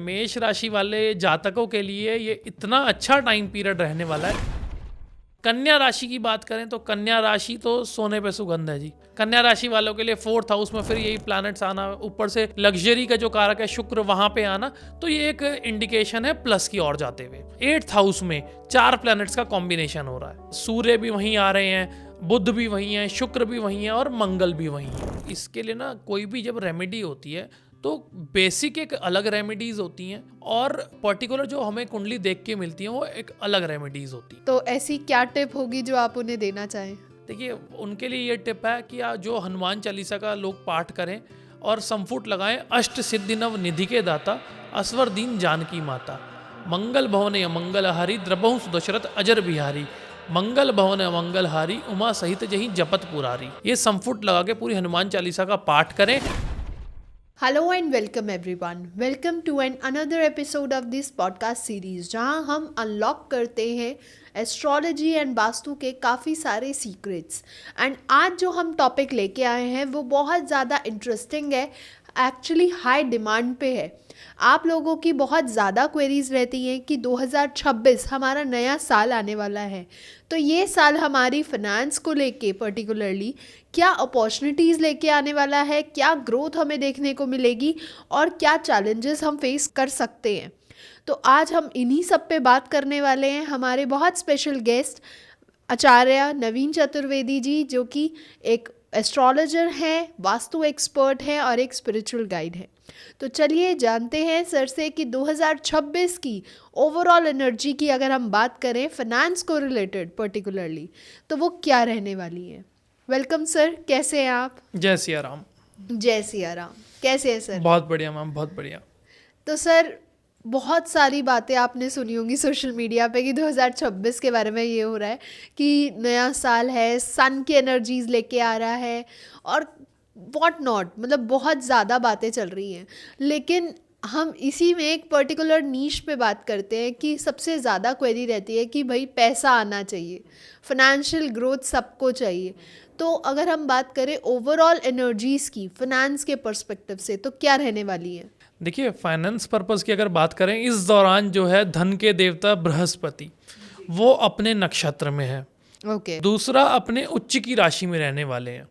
मेष राशि वाले जातकों के लिए ये इतना अच्छा टाइम पीरियड रहने वाला है। कन्या राशि की बात करें तो कन्या राशि तो सोने पे सुगंध है जी। कन्या राशि वालों के लिए 4th हाउस में फिर यही प्लैनेट्स आना, ऊपर से लग्जरी का जो कारक है शुक्र वहां पे आना, तो ये एक इंडिकेशन है प्लस की ओर जाते हुए। 8th हाउस में 4 प्लैनेट्स का कॉम्बिनेशन हो रहा है। सूर्य भी वहीं आ रहे हैं, बुध भी वहीं है, शुक्र भी वहीं है और मंगल भी वहीं है। इसके लिए ना कोई भी जब रेमेडी होती है तो बेसिक एक अलग रेमेडीज होती हैं और पर्टिकुलर जो हमें कुंडली देख के मिलती हैं वो एक अलग रेमेडीज होती हैं। तो ऐसी क्या टिप होगी जो आप उन्हें देना चाहें? देखिए, उनके लिए ये टिप है कि जो हनुमान चालीसा का लोग पाठ करें और संपुट लगाएं, अष्ट सिद्धि नव निधि के दाता असवर दीन जानकी माता, मंगल भवन अमंगल हारी द्रबहु सुदशरथ अजर बिहारी, मंगल भवन अमंगल हारी उमा सहित जहीं जपत पुरारी। ये संपुट लगा के पूरी हनुमान चालीसा का पाठ करें। Hello and welcome everyone. Welcome to another episode of this podcast series जहां हम अनलॉक करते हैं एस्ट्रोलॉजी एंड वास्तु के काफ़ी सारे सीक्रेट्स। एंड आज जो हम टॉपिक लेके आए हैं वो बहुत ज़्यादा इंटरेस्टिंग है, एक्चुअली हाई डिमांड पे है। आप लोगों की बहुत ज़्यादा क्वेरीज रहती हैं कि 2026 हमारा नया साल आने वाला है, तो ये साल हमारी फाइनेंस को लेके पर्टिकुलरली क्या अपॉर्चुनिटीज़ लेके आने वाला है, क्या ग्रोथ हमें देखने को मिलेगी और क्या चैलेंजेस हम फेस कर सकते हैं। तो आज हम इन्हीं सब पे बात करने वाले हैं। हमारे बहुत स्पेशल गेस्ट आचार्य नवीन चतुर्वेदी जी, जो कि एक एस्ट्रोलॉजर हैं, वास्तु एक्सपर्ट हैं और एक स्पिरिचुअल गाइड हैं। तो चलिए जानते हैं सर से कि 2026 की ओवरऑल एनर्जी की अगर हम बात करें फाइनेंस को रिलेटेड पर्टिकुलरली, तो वो क्या रहने वाली है। वेलकम सर, कैसे हैं आप? जय सिया राम। जय सिया राम। कैसे हैं सर? बहुत बढ़िया मैम, बहुत बढ़िया। तो सर, बहुत सारी बातें आपने सुनी होंगी सोशल मीडिया पे कि 2026 के बारे में ये हो रहा है कि नया साल है, सन की एनर्जीज लेके आ रहा है और व्हाट नॉट, मतलब बहुत ज़्यादा बातें चल रही हैं। लेकिन हम इसी में एक पर्टिकुलर नीश पे बात करते हैं कि सबसे ज़्यादा क्वेरी रहती है कि भाई पैसा आना चाहिए, फाइनेंशियल ग्रोथ सबको चाहिए। तो अगर हम बात करें ओवरऑल एनर्जीज़ की फाइनेंस के पर्सपेक्टिव से, तो क्या रहने वाली है? देखिए, फाइनेंस पर्पस की अगर बात करें, इस दौरान जो है धन के देवता बृहस्पति वो अपने नक्षत्र में है। ओके। दूसरा अपने उच्च की राशि में रहने वाले हैं।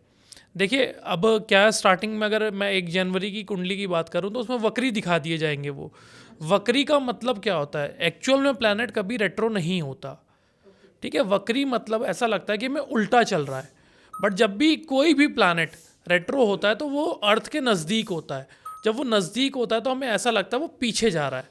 देखिए, अब क्या है, स्टार्टिंग में अगर मैं 1 जनवरी की कुंडली की बात करूं तो उसमें वक्री दिखा दिए जाएंगे। वो वक्री का मतलब क्या होता है? एक्चुअल में प्लैनेट कभी रेट्रो नहीं होता, ठीक है। वक्री मतलब ऐसा लगता है कि मैं उल्टा चल रहा है, बट जब भी कोई भी प्लैनेट रेट्रो होता है तो वो अर्थ के नज़दीक होता है। जब वो नज़दीक होता है तो हमें ऐसा लगता है वो पीछे जा रहा है,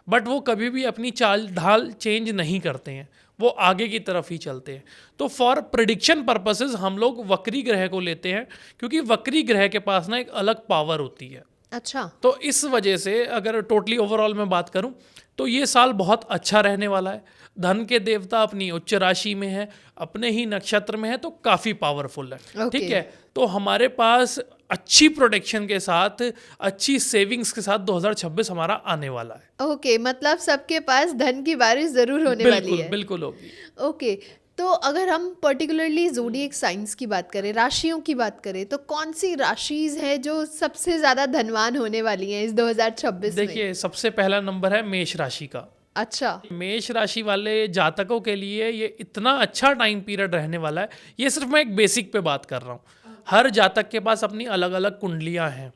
बट वो कभी भी अपनी चाल ढाल चेंज नहीं करते हैं, वो आगे की तरफ ही चलते हैं। तो फॉर प्रिडिक्शन पर्पसेस हम लोग वक्री ग्रह को लेते हैं, क्योंकि वक्री ग्रह के पास ना एक अलग पावर होती है। अच्छा। तो इस वजह से अगर टोटली ओवरऑल में बात करूं तो ये साल बहुत अच्छा रहने वाला है। धन के देवता अपनी उच्च राशि में है, अपने ही नक्षत्र में है, तो काफ़ी पावरफुल है। ठीक है, तो हमारे पास अच्छी प्रोटेक्शन के साथ, अच्छी सेविंग्स के साथ 2026 हमारा आने वाला है। ओके, मतलब सबके पास धन की बारिश जरूर होने वाली है। बिल्कुल होगी। ओके, तो अगर हम पर्टिकुलरली ज़ोडिएक साइंस की बात करें, राशियों की बात करें, तो कौन सी राशिज है जो सबसे ज़्यादा धनवान होने वाली हैं इस 2026 में? देखिए, सबसे पहला नंबर है मेष राशि का। अच्छा। मेष राशि वाले जातकों के लिए ये इतना अच्छा टाइम पीरियड रहने वाला है। ये सिर्फ मैं एक बेसिक पे बात कर रहा हूँ। हर जातक के पास अपनी अलग अलग कुंडलियाँ हैं,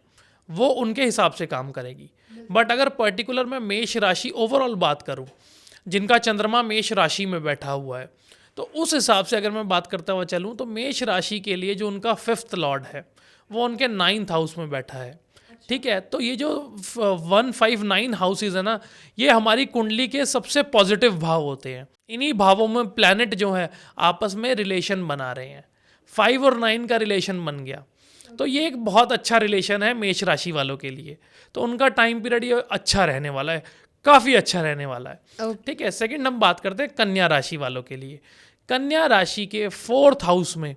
वो उनके हिसाब से काम करेगी। बट अगर पर्टिकुलर मैं मेष राशि ओवरऑल बात करूँ, जिनका चंद्रमा मेष राशि में बैठा हुआ है, तो उस हिसाब से अगर मैं बात करता हुआ चलूँ तो मेष राशि के लिए जो उनका 5th लॉर्ड है वो उनके 9th हाउस में बैठा है। ठीक है, तो ये जो 159 हाउसेज है ना, ये हमारी कुंडली के सबसे पॉजिटिव भाव होते हैं। इन्हीं भावों में प्लैनेट जो है आपस में रिलेशन बना रहे हैं। 5 और 9 का रिलेशन बन गया, तो ये एक बहुत अच्छा रिलेशन है मेष राशि वालों के लिए। तो उनका टाइम पीरियड ये अच्छा रहने वाला है, काफ़ी अच्छा रहने वाला है। ठीक है, सेकंड हम बात करते हैं कन्या राशि वालों के लिए। कन्या राशि के 4th हाउस में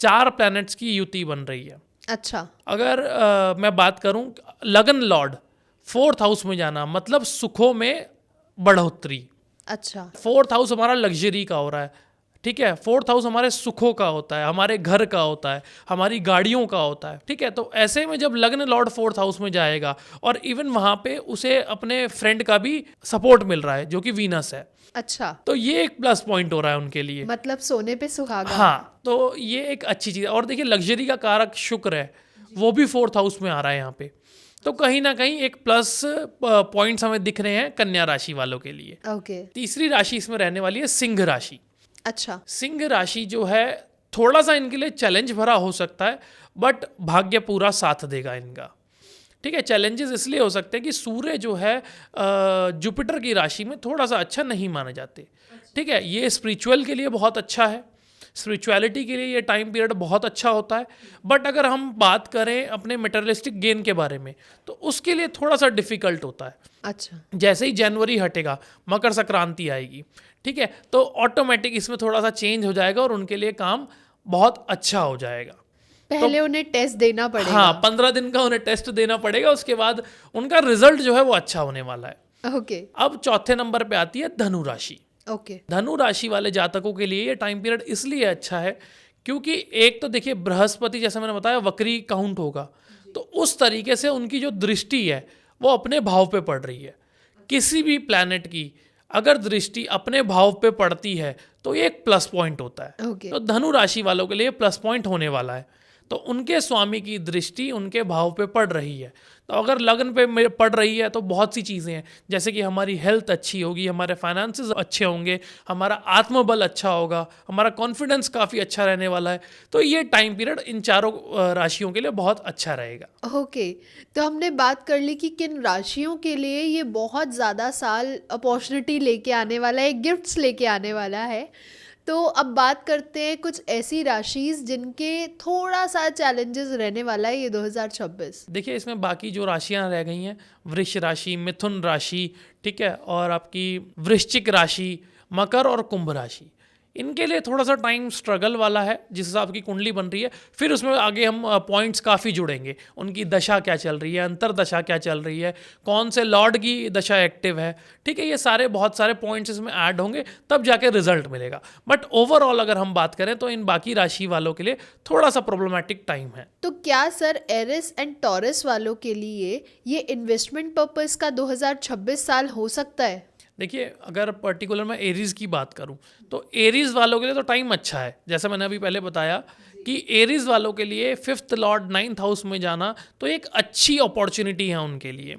4 प्लैनेट्स की युति बन रही है। अच्छा। अगर मैं बात करूं, लगन लॉर्ड 4th हाउस में जाना मतलब सुखों में बढ़ोतरी। अच्छा। 4th हाउस हमारा लग्जरी का हो रहा है, ठीक है। 4th हाउस हमारे सुखों का होता है, हमारे घर का होता है, हमारी गाड़ियों का होता है, ठीक है। तो ऐसे में जब लग्न लॉर्ड 4th हाउस में जाएगा और इवन वहां पे उसे अपने फ्रेंड का भी सपोर्ट मिल रहा है जो कि वीनस है, अच्छा, तो ये एक प्लस पॉइंट हो रहा है उनके लिए। मतलब सोने पे सुहागा। हाँ, तो ये एक अच्छी चीज़ है। और देखिए लग्जरी का कारक शुक्र है, वो भी 4th हाउस में आ रहा है यहाँ पे, तो कहीं ना कहीं एक प्लस पॉइंट्स हमें दिख रहे हैं कन्या राशि वालों के लिए। ओके, तीसरी राशि इसमें रहने वाली है सिंह राशि। अच्छा, सिंह राशि जो है थोड़ा सा इनके लिए चैलेंज भरा हो सकता है, बट भाग्य पूरा साथ देगा इनका, ठीक है। चैलेंजेस इसलिए हो सकते हैं कि सूर्य जो है जुपिटर की राशि में थोड़ा सा अच्छा नहीं माने जाते, ठीक है। ये स्पिरिचुअल के लिए बहुत अच्छा है, स्पिरिचुअलिटी के लिए ये टाइम पीरियड बहुत अच्छा होता है, बट अगर हम बात करें अपने मटेरियलिस्टिक गेन के बारे में तो उसके लिए थोड़ा सा डिफिकल्ट होता है। अच्छा, जैसे ही जनवरी हटेगा मकर संक्रांति आएगी, ठीक है, तो ऑटोमेटिक इसमें थोड़ा सा चेंज हो जाएगा और उनके लिए काम बहुत अच्छा हो जाएगा। पहले उन्हें टेस्ट देना पड़ेगा। हाँ, 15 दिन का उन्हें टेस्ट देना पड़ेगा, उसके बाद उनका रिजल्ट जो है वो अच्छा होने वाला है। ओके, अब चौथे नंबर पे आती है धनु राशि। ओके, धनु राशि वाले जातकों के लिए ये टाइम पीरियड इसलिए अच्छा है क्योंकि एक तो देखिए बृहस्पति जैसे मैंने बताया वक्री काउंट होगा, तो उस तरीके से उनकी जो दृष्टि है वो अपने भाव पे पड़ रही है। किसी भी प्लैनेट की अगर दृष्टि अपने भाव पे पड़ती है तो ये एक प्लस पॉइंट होता है। ओके, तो धनु राशि वालों के लिए प्लस पॉइंट होने वाला है। तो उनके स्वामी की दृष्टि उनके भाव पे पड़ रही है, तो अगर लगन पे पड़ रही है तो बहुत सी चीज़ें हैं, जैसे कि हमारी हेल्थ अच्छी होगी, हमारे फाइनेंसेस अच्छे होंगे, हमारा आत्मबल अच्छा होगा, हमारा कॉन्फिडेंस काफ़ी अच्छा रहने वाला है। तो ये टाइम पीरियड इन चारों राशियों के लिए बहुत अच्छा रहेगा। ओके। तो हमने बात कर ली कि किन राशियों के लिए ये बहुत ज़्यादा साल अपॉर्चुनिटी लेके आने वाला है, गिफ्ट्स लेके आने वाला है। तो अब बात करते हैं कुछ ऐसी राशिज जिनके थोड़ा सा चैलेंजेस रहने वाला है ये 2026। देखिए इसमें बाकी जो राशियां रह गई हैं, वृष राशि, मिथुन राशि, ठीक है, और आपकी वृश्चिक राशि, मकर और कुंभ राशि, इनके लिए थोड़ा सा टाइम स्ट्रगल वाला है जिस हिसाब की कुंडली बन रही है। फिर उसमें आगे हम पॉइंट्स काफ़ी जुड़ेंगे, उनकी दशा क्या चल रही है, अंतर दशा क्या चल रही है, कौन से लॉर्ड की दशा एक्टिव है, ठीक है, ये सारे बहुत सारे पॉइंट्स इसमें ऐड होंगे, तब जाके रिजल्ट मिलेगा। बट ओवरऑल अगर हम बात करें तो इन बाकी राशि वालों के लिए थोड़ा सा प्रॉब्लमैटिक टाइम है। तो क्या सर एरिस एंड टॉरस वालों के लिए ये इन्वेस्टमेंट पर्पस का 2026 साल हो सकता है? देखिए अगर पर्टिकुलर मैं एरीज की बात करूं तो एरीज वालों के लिए तो टाइम अच्छा है। जैसा मैंने अभी पहले बताया कि एरीज वालों के लिए 5th लॉर्ड 9th हाउस में जाना तो एक अच्छी अपॉर्चुनिटी है उनके लिए,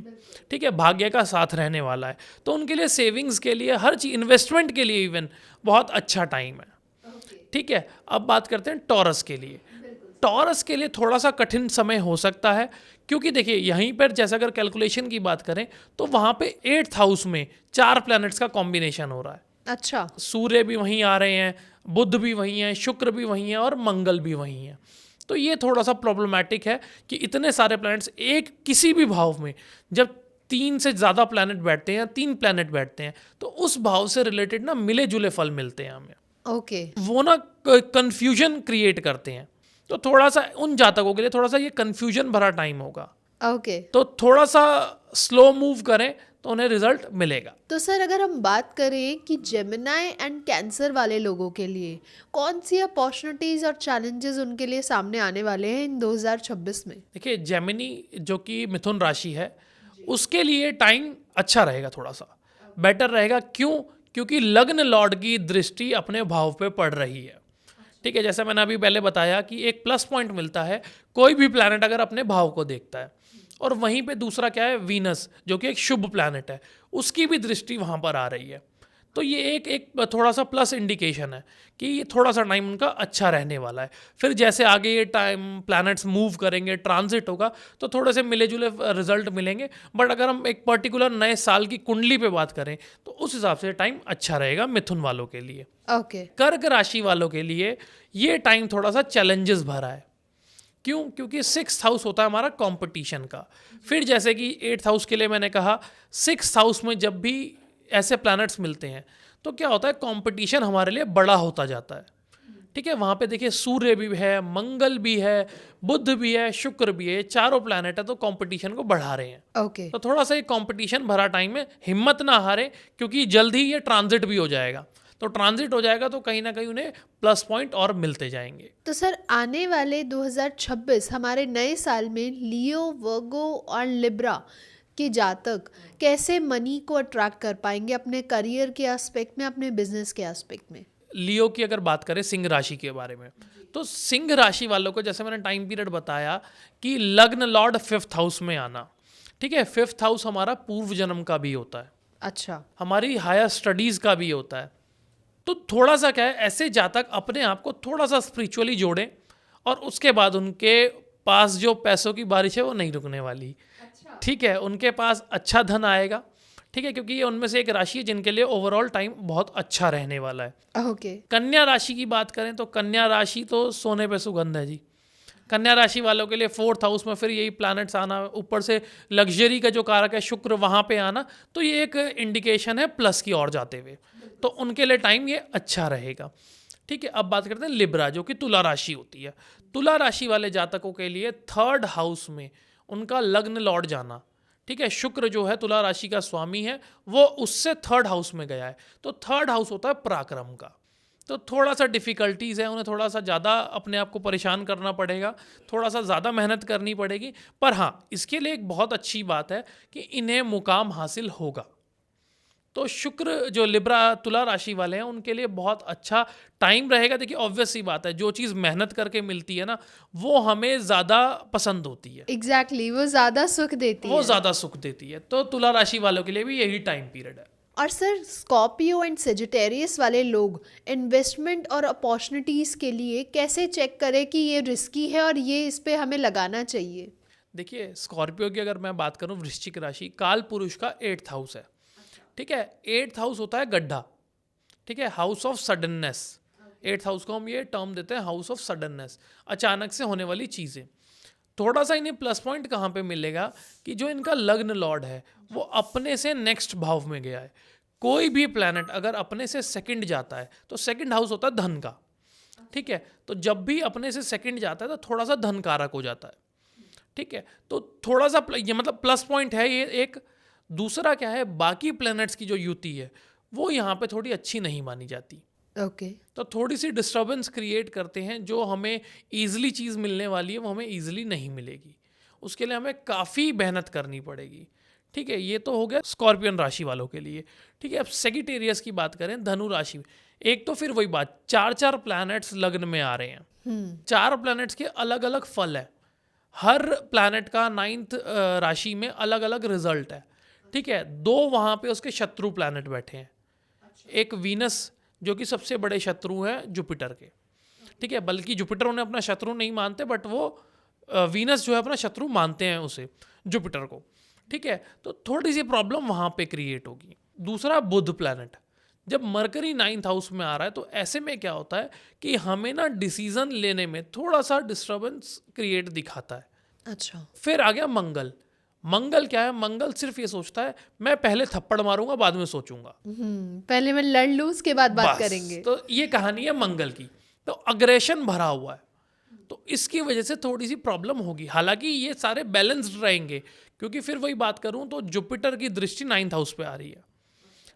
ठीक है, भाग्य का साथ रहने वाला है, तो उनके लिए सेविंग्स के लिए, हर चीज, इन्वेस्टमेंट के लिए इवन बहुत अच्छा टाइम है, ठीक है। अब बात करते हैं टॉरस के लिए। टॉरस के लिए थोड़ा सा कठिन समय हो सकता है क्योंकि देखिए यहीं पर जैसे अगर कैलकुलेशन की बात करें तो वहाँ पे 8th हाउस में 4 प्लैनेट्स का कॉम्बिनेशन हो रहा है। अच्छा, सूर्य भी वहीं आ रहे हैं, बुध भी वहीं हैं, शुक्र भी वहीं हैं और मंगल भी वहीं हैं। तो ये थोड़ा सा प्रॉब्लमैटिक है कि इतने सारे प्लैनेट्स एक किसी भी भाव में जब 3 से ज़्यादा प्लैनेट बैठते हैं, 3 प्लैनेट बैठते हैं, तो उस भाव से रिलेटेड ना मिले जुले फल मिलते हैं हमें। ओके, वो ना कन्फ्यूजन क्रिएट करते हैं, तो थोड़ा सा उन जातकों के लिए थोड़ा सा ये कन्फ्यूजन भरा टाइम होगा। ओके। तो थोड़ा सा स्लो मूव करें तो उन्हें रिजल्ट मिलेगा। तो सर अगर हम बात करें कि जेमिनाई एंड कैंसर वाले लोगों के लिए कौन सी अपॉर्चुनिटीज और चैलेंजेस उनके लिए सामने आने वाले हैं इन 2026 में? देखिए जेमिनी जो कि मिथुन राशि है उसके लिए टाइम अच्छा रहेगा, थोड़ा सा बेटर रहेगा। क्यों? क्योंकि लग्न लॉर्ड की दृष्टि अपने भाव पे पड़ रही है, ठीक है। जैसा मैंने अभी पहले बताया कि एक प्लस पॉइंट मिलता है कोई भी प्लैनेट अगर अपने भाव को देखता है, और वहीं पे दूसरा क्या है, वीनस जो कि एक शुभ प्लैनेट है, उसकी भी दृष्टि वहाँ पर आ रही है। तो ये एक थोड़ा सा प्लस इंडिकेशन है कि ये थोड़ा सा टाइम उनका अच्छा रहने वाला है। फिर जैसे आगे ये टाइम प्लैनेट्स मूव करेंगे, ट्रांजिट होगा, तो थोड़े से मिले जुले रिजल्ट मिलेंगे। बट अगर हम एक पर्टिकुलर नए साल की कुंडली पे बात करें तो उस हिसाब से टाइम अच्छा रहेगा मिथुन वालों के लिए। ओके, कर्क राशि वालों के लिए ये टाइम थोड़ा सा चैलेंजेस भरा है। क्यों? क्योंकि 6th हाउस होता है हमारा कंपटीशन का। फिर जैसे कि 8th हाउस के लिए मैंने कहा, 6th हाउस में जब भी ऐसे प्लैनेट्स मिलते हैं तो क्या होता है, कंपटीशन हमारे लिए बड़ा होता जाता है, ठीक है। वहाँ पे देखिए सूर्य भी है, मंगल भी है, बुध भी है, शुक्र भी है, चारों प्लैनेट है, तो कंपटीशन को बढ़ा रहे हैं। ओके, तो थोड़ा सा ये कंपटीशन भरा टाइम में हिम्मत ना हारे क्योंकि जल्द ही ये ट्रांजिट भी हो जाएगा, तो ट्रांजिट हो जाएगा तो कहीं ना कहीं उन्हें प्लस पॉइंट और मिलते जाएंगे। तो सर आने वाले 2026 हमारे नए साल में लियो, वर्गो और लिब्रा के जातक कैसे मनी को अट्रैक्ट कर पाएंगे अपने करियर के एस्पेक्ट में, अपने बिजनेस के एस्पेक्ट में? लियो की अगर बात करें सिंह राशि के बारे में, तो सिंह राशि वालों को जैसे मैंने टाइम पीरियड बताया कि लग्न लॉर्ड 5th हाउस में आना, ठीक है। 5th हाउस हमारा पूर्व जन्म का भी होता है, अच्छा, हमारी हायर स्टडीज का भी होता है। तो थोड़ा सा क्या है, ऐसे जातक अपने आप को थोड़ा सा स्पिरिचुअली जोड़ें और उसके बाद उनके पास जो पैसों की बारिश है वो नहीं रुकने वाली, ठीक है। उनके पास अच्छा धन आएगा, ठीक है, क्योंकि ये उनमें से एक राशि है जिनके लिए ओवरऑल टाइम बहुत अच्छा रहने वाला है। ओके। कन्या राशि की बात करें तो कन्या राशि तो सोने पे सुगंध है जी। कन्या राशि वालों के लिए 4th हाउस में फिर यही प्लैनेट्स आना, ऊपर से लग्जरी का जो कारक है शुक्र वहाँ पे आना, तो ये एक इंडिकेशन है प्लस की ओर जाते हुए, तो उनके लिए टाइम ये अच्छा रहेगा, ठीक है। अब बात करते हैं लिब्रा, जो कि तुला राशि होती है। तुला राशि वाले जातकों के लिए 3rd हाउस में उनका लग्न लौट जाना, ठीक है। शुक्र जो है तुला राशि का स्वामी है, वो उससे 3rd हाउस में गया है, तो 3rd हाउस होता है पराक्रम का। तो थोड़ा सा डिफ़िकल्टीज़ है, उन्हें थोड़ा सा ज़्यादा अपने आप को परेशान करना पड़ेगा, थोड़ा सा ज़्यादा मेहनत करनी पड़ेगी, पर हाँ इसके लिए एक बहुत अच्छी बात है कि इन्हें मुकाम हासिल होगा। तो शुक्र जो लिब्रा तुला राशि वाले हैं उनके लिए बहुत अच्छा टाइम रहेगा। देखिए ऑब्वियस सी बात है, जो चीज़ मेहनत करके मिलती है ना वो हमें ज़्यादा पसंद होती है, एग्जैक्टली, वो ज़्यादा सुख देती वो है। ज़्यादा सुख देती है। तो तुला राशि वालों के लिए भी यही टाइम पीरियड है। और सर स्कॉर्पियो एंड सेजिटेरियस वाले लोग इन्वेस्टमेंट और अपॉर्चुनिटीज़ के लिए कैसे चेक करें कि ये रिस्की है और ये इस पे हमें लगाना चाहिए? देखिए स्कॉर्पियो की अगर मैं बात करूं, वृश्चिक राशि काल पुरुष का 8th हाउस है, ठीक है। 8th हाउस होता है गड्ढा, ठीक है, house of suddenness. 8th house को हम ये टर्म देते हैं हाउस ऑफ सडननेस, अचानक से होने वाली चीज़ें। थोड़ा सा इन्हें प्लस पॉइंट कहाँ पे मिलेगा कि जो इनका लग्न लॉर्ड है वो अपने से नेक्स्ट भाव में गया है। कोई भी प्लैनेट अगर अपने से सेकंड जाता है तो सेकंड हाउस होता है धन का, ठीक है। तो जब भी अपने से सेकंड जाता है तो थोड़ा सा धन कारक हो जाता है, ठीक है। तो थोड़ा सा ये मतलब प्लस पॉइंट है ये एक। दूसरा क्या है, बाकी प्लैनेट्स की जो युति है वो यहाँ पे थोड़ी अच्छी नहीं मानी जाती, ओके। तो थोड़ी सी डिस्टर्बेंस क्रिएट करते हैं। जो हमें ईजिली चीज़ मिलने वाली है वो हमें ईजिली नहीं मिलेगी, उसके लिए हमें काफ़ी मेहनत करनी पड़ेगी, ठीक है। ये तो हो गया स्कॉर्पियन राशि वालों के लिए, ठीक है। अब सेजिटेरियस की बात करें, धनु राशि में एक तो फिर वही बात, 4 प्लैनेट्स लग्न में आ रहे हैं। 4 प्लैनेट्स के अलग अलग फल है, हर प्लैनेट का 9th राशि में अलग अलग रिजल्ट है, ठीक है। 2 वहाँ पे उसके शत्रु प्लैनेट बैठे हैं, एक वीनस जो कि सबसे बड़े शत्रु हैं जुपिटर के, ठीक है। बल्कि जुपिटर उन्हें अपना शत्रु नहीं मानते, बट वो वीनस जो है अपना शत्रु मानते हैं उसे, जुपिटर को, ठीक है। तो थोड़ी सी प्रॉब्लम वहाँ पे क्रिएट होगी। दूसरा बुध प्लैनेट, जब मरकरी 9th हाउस में आ रहा है तो ऐसे में क्या होता है कि हमें ना डिसीजन लेने में थोड़ा सा डिस्टर्बेंस क्रिएट दिखाता है। अच्छा। फिर आ गया मंगल। मंगल क्या है, मंगल सिर्फ ये सोचता है मैं पहले थप्पड़ मारूंगा बाद में सोचूंगा, पहले मैं लड़ लूँ उसके बाद बात बस। करेंगे। तो ये कहानी है मंगल की, तो अग्रेशन भरा हुआ है, तो इसकी वजह से थोड़ी सी प्रॉब्लम होगी। हालांकि ये सारे बैलेंस्ड रहेंगे, क्योंकि फिर वही बात करूं तो जुपिटर की दृष्टि 9th हाउस पे आ रही है,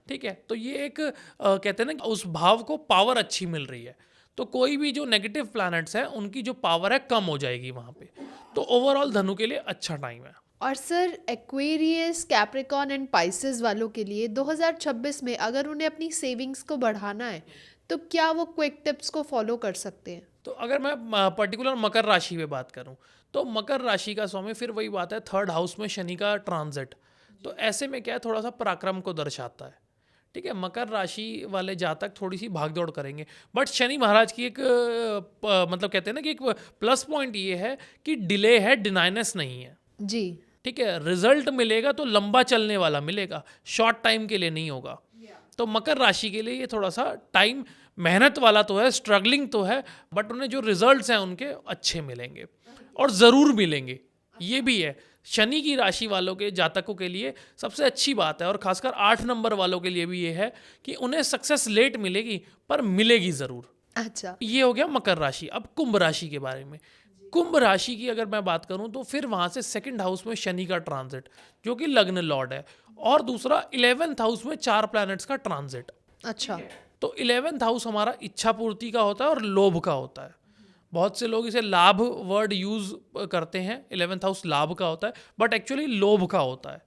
ठीक है। तो ये एक कहते हैं ना उस भाव को पावर अच्छी मिल रही है, तो कोई भी जो नेगेटिव प्लैनेट्स हैं उनकी जो पावर है कम हो जाएगी वहाँ पे। तो ओवरऑल धनु के लिए अच्छा टाइम है। और sir Aquarius, Capricorn and Pisces वालों के लिए 2026 में अगर उन्हें अपनी सेविंग्स को बढ़ाना है तो क्या वो क्विक टिप्स को फॉलो कर सकते हैं? तो अगर मैं पर्टिकुलर मकर राशि में बात करूं तो मकर राशि का स्वामी फिर वही बात है, 3rd हाउस में शनि का ट्रांजिट, तो ऐसे में क्या है थोड़ा सा पराक्रम को दर्शाता है, ठीक है। मकर राशि वाले जातक थोड़ी सी भागदौड़ करेंगे, बट शनि महाराज की एक मतलब कहते हैं ना कि एक प्लस पॉइंट ये है कि डिले है, डिनाइनेस नहीं है जी, ठीक है। रिजल्ट मिलेगा तो लंबा चलने वाला मिलेगा, शॉर्ट टाइम के लिए नहीं होगा। तो मकर राशि के लिए ये थोड़ा सा टाइम मेहनत वाला तो है, स्ट्रगलिंग तो है, बट उन्हें जो रिजल्ट्स हैं उनके अच्छे मिलेंगे और ज़रूर मिलेंगे, ये भी है। शनि की राशि वालों के जातकों के लिए सबसे अच्छी बात है, और खासकर 8 नंबर वालों के लिए भी ये है कि उन्हें सक्सेस लेट मिलेगी पर मिलेगी ज़रूर। अच्छा। ये हो गया मकर राशि। अब कुंभ राशि के बारे में, कुंभ राशि की अगर मैं बात करूं तो फिर वहां से 2nd हाउस में शनि का ट्रांजिट जो कि लग्न लॉर्ड है, और दूसरा 11th हाउस में 4 प्लैनेट्स का ट्रांजिट। अच्छा। तो 11th हाउस हमारा इच्छा पूर्ति का होता है और लोभ का होता है। बहुत से लोग इसे लाभ वर्ड यूज करते हैं, 11th हाउस लाभ का होता है, बट एक्चुअली लोभ का होता है।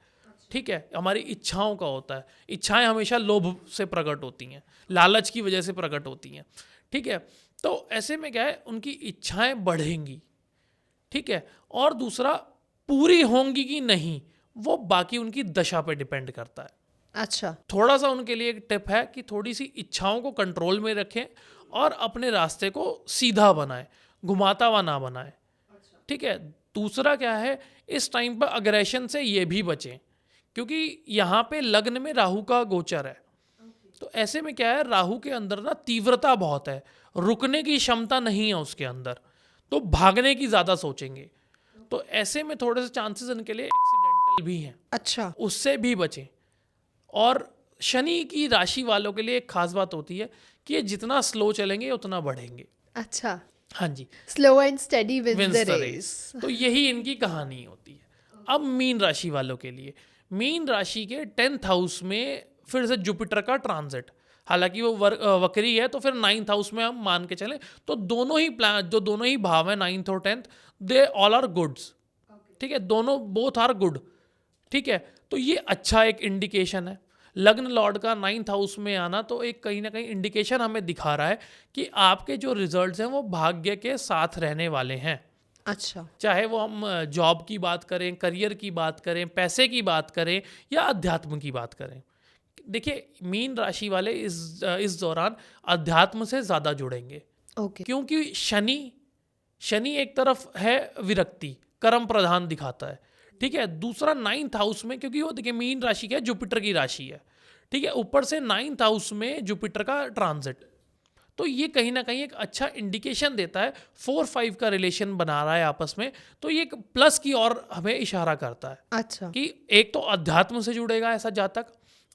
ठीक है, हमारी इच्छाओं का होता है। इच्छाएं हमेशा लोभ से प्रकट होती हैं, लालच की वजह से प्रकट होती हैं। ठीक है, तो ऐसे में क्या है, उनकी इच्छाएं बढ़ेंगी। ठीक है, और दूसरा पूरी होंगी कि नहीं वो बाकी उनकी दशा पे डिपेंड करता है। अच्छा, थोड़ा सा उनके लिए एक टिप है कि थोड़ी सी इच्छाओं को कंट्रोल में रखें और अपने रास्ते को सीधा बनाएं, घुमाता हुआ ना बनाएं। ठीक है, दूसरा क्या है, इस टाइम पर अग्रेशन से ये भी बचें, क्योंकि यहाँ पे लग्न में राहु का गोचर है। तो ऐसे में क्या है, राहु के अंदर ना तीव्रता बहुत है, रुकने की क्षमता नहीं है उसके अंदर, तो भागने की ज़्यादा सोचेंगे। तो ऐसे में थोड़े से चांसेस इनके लिए एक्सीडेंटल भी हैं, अच्छा, उससे भी बचें। और शनि की राशि वालों के लिए एक खास बात होती है कि ये जितना स्लो चलेंगे उतना बढ़ेंगे। अच्छा, हाँ जी, slow and steady with wins the the race. Race. तो यही इनकी कहानी होती है। अब मीन राशि वालों के लिए, मीन राशि के 10th हाउस में फिर से जुपिटर का ट्रांजिट, हालांकि वो वक्री है, तो फिर 9th हाउस में हम मान के चलें तो दोनों ही प्लान, जो दोनों ही भाव हैं 9th और 10th, they all are goods. ठीक है, दोनों बोथ आर गुड। ठीक है, तो ये अच्छा एक इंडिकेशन है। लग्न लॉर्ड का 9th हाउस में आना तो एक कहीं ना कहीं इंडिकेशन हमें दिखा रहा है कि आपके जो रिजल्ट्स हैं वो भाग्य के साथ रहने वाले हैं। अच्छा, चाहे वो हम जॉब की बात करें, करियर की बात करें, पैसे की बात करें या अध्यात्म की बात करें। देखिए, मीन राशि वाले इस दौरान अध्यात्म से ज़्यादा जुड़ेंगे, ओके, क्योंकि शनि एक तरफ है विरक्ति, कर्म प्रधान दिखाता है। ठीक है, दूसरा 9th हाउस में, क्योंकि वो देखिए मीन राशि क्या है, जुपिटर की राशि है। ठीक है, ऊपर से 9th हाउस में जुपिटर का ट्रांजिट, तो ये कहीं ना कहीं एक अच्छा इंडिकेशन देता है। 4-5 का रिलेशन बना रहा है आपस में, तो ये एक प्लस की ओर हमें इशारा करता है अच्छा, कि एक तो अध्यात्म से जुड़ेगा ऐसा जातक,